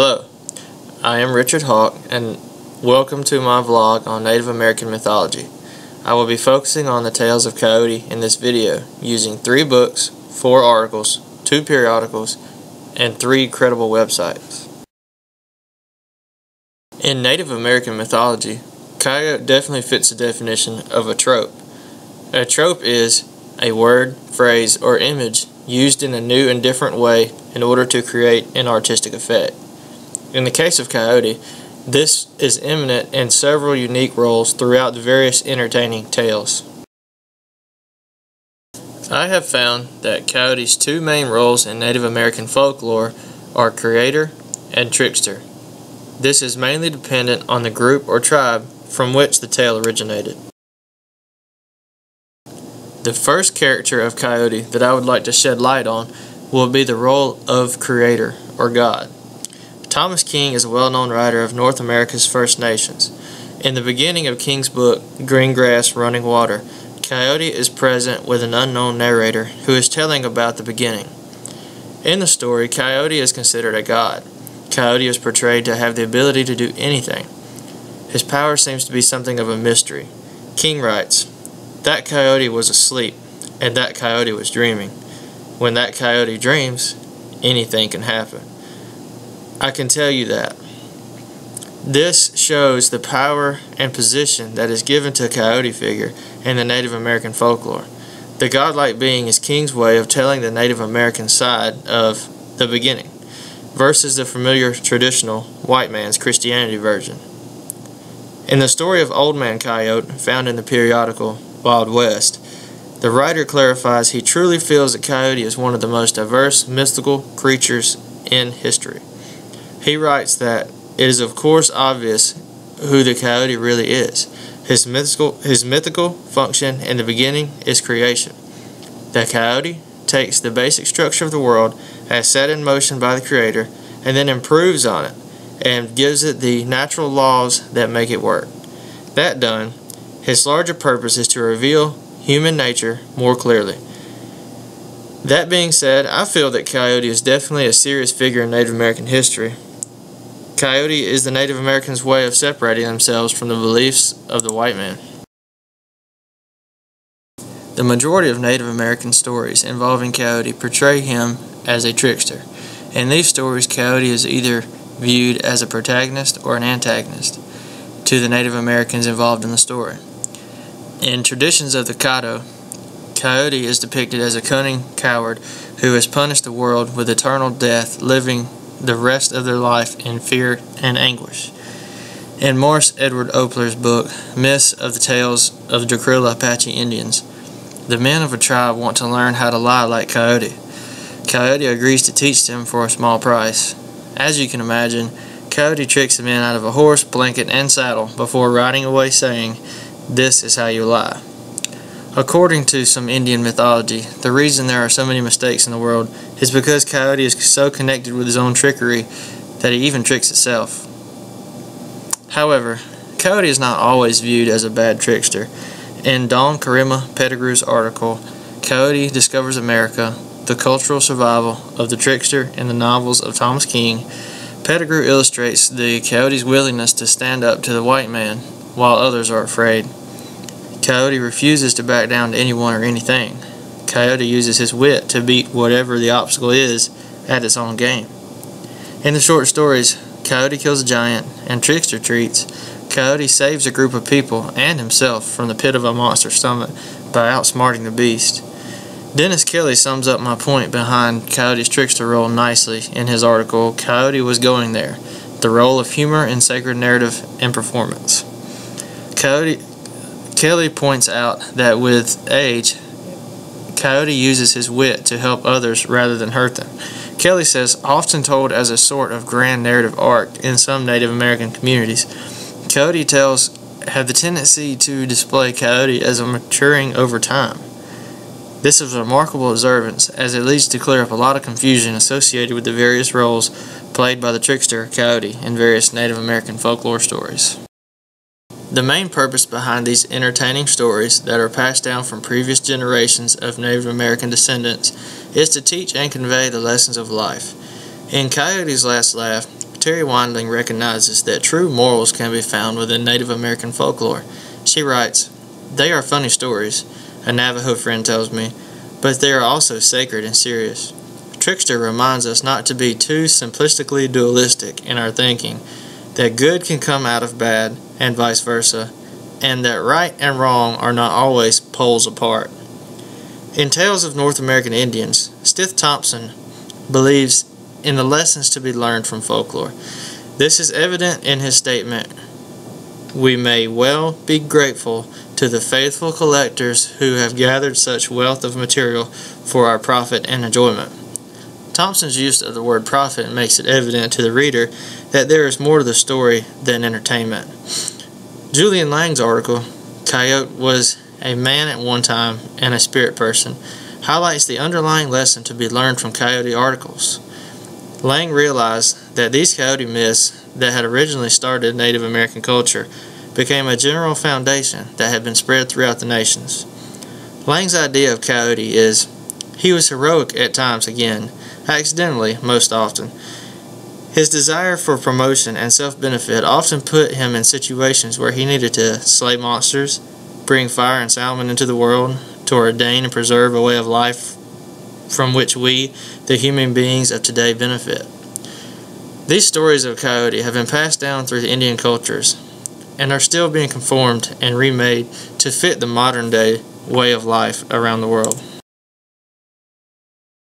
Hello, I am Richard Hawk, and welcome to my vlog on Native American mythology. I will be focusing on the tales of Coyote in this video, using 3 books, 4 articles, 2 periodicals, and 3 credible websites. In Native American mythology, Coyote definitely fits the definition of a trope. A trope is a word, phrase, or image used in a new and different way in order to create an artistic effect. In the case of Coyote, this is eminent in several unique roles throughout the various entertaining tales. I have found that Coyote's 2 main roles in Native American folklore are creator and trickster. This is mainly dependent on the group or tribe from which the tale originated. The first character of Coyote that I would like to shed light on will be the role of creator or God. Thomas King is a well-known writer of North America's First Nations. In the beginning of King's book, Green Grass, Running Water, Coyote is present with an unknown narrator who is telling about the beginning. In the story, Coyote is considered a god. Coyote is portrayed to have the ability to do anything. His power seems to be something of a mystery. King writes, "That coyote was asleep, and that coyote was dreaming. When that coyote dreams, anything can happen. I can tell you that." This shows the power and position that is given to a coyote figure in the Native American folklore. The godlike being is King's way of telling the Native American side of the beginning, versus the familiar traditional white man's Christianity version. In the story of Old Man Coyote, found in the periodical Wild West, the writer clarifies he truly feels that Coyote is one of the most diverse mythical creatures in history. He writes that it is of course obvious who the coyote really is. His mythical function in the beginning is creation. The coyote takes the basic structure of the world as set in motion by the Creator and then improves on it and gives it the natural laws that make it work. That done, his larger purpose is to reveal human nature more clearly. That being said, I feel that Coyote is definitely a serious figure in Native American history. Coyote is the Native Americans' way of separating themselves from the beliefs of the white man. The majority of Native American stories involving Coyote portray him as a trickster. In these stories, Coyote is either viewed as a protagonist or an antagonist to the Native Americans involved in the story. In traditions of the Caddo, Coyote is depicted as a cunning coward who has punished the world with eternal death, living the rest of their life in fear and anguish. In Morris Edward Opler's book, Myths of the Tales of the Jacrilla Apache Indians, the men of a tribe want to learn how to lie like Coyote. Coyote agrees to teach them for a small price. As you can imagine, Coyote tricks the men out of a horse, blanket, and saddle before riding away saying, "This is how you lie." According to some Indian mythology, the reason there are so many mistakes in the world is because Coyote is so connected with his own trickery that he even tricks itself. However, Coyote is not always viewed as a bad trickster. In Don Karima Pettigrew's article, Coyote Discovers America, The Cultural Survival of the Trickster in the Novels of Thomas King, Pettigrew illustrates the coyote's willingness to stand up to the white man while others are afraid. Coyote refuses to back down to anyone or anything. Coyote uses his wit to beat whatever the obstacle is at its own game. In the short stories, Coyote Kills a Giant and Trickster Treats, Coyote saves a group of people and himself from the pit of a monster's stomach by outsmarting the beast. Dennis Kelly sums up my point behind Coyote's trickster role nicely in his article, Coyote Was Going There, The Role of Humor in Sacred Narrative and Performance. Kelly points out that with age, Coyote uses his wit to help others rather than hurt them. Kelly says, often told as a sort of grand narrative arc in some Native American communities, Coyote tales have the tendency to display Coyote as maturing over time. This is a remarkable observance, as it leads to clear up a lot of confusion associated with the various roles played by the trickster Coyote in various Native American folklore stories. The main purpose behind these entertaining stories that are passed down from previous generations of Native American descendants is to teach and convey the lessons of life. In Coyote's Last Laugh, Terry Windling recognizes that true morals can be found within Native American folklore. She writes, "They are funny stories," a Navajo friend tells me, "but they are also sacred and serious." Trickster reminds us not to be too simplistically dualistic in our thinking, that good can come out of bad, and vice versa, and that right and wrong are not always poles apart. In Tales of North American Indians, Stith Thompson believes in the lessons to be learned from folklore. This is evident in his statement, "We may well be grateful to the faithful collectors who have gathered such wealth of material for our profit and enjoyment." Thompson's use of the word profit makes it evident to the reader that there is more to the story than entertainment. Julian Lang's article, "Coyote was a man at one time and a spirit person," highlights the underlying lesson to be learned from Coyote articles. Lang realized that these Coyote myths that had originally started Native American culture became a general foundation that had been spread throughout the nations. Lang's idea of Coyote is, he was heroic at times again, accidentally most often. His desire for promotion and self-benefit often put him in situations where he needed to slay monsters, bring fire and salmon into the world, to ordain and preserve a way of life from which we, the human beings of today, benefit. These stories of Coyote have been passed down through the Indian cultures and are still being conformed and remade to fit the modern day way of life around the world.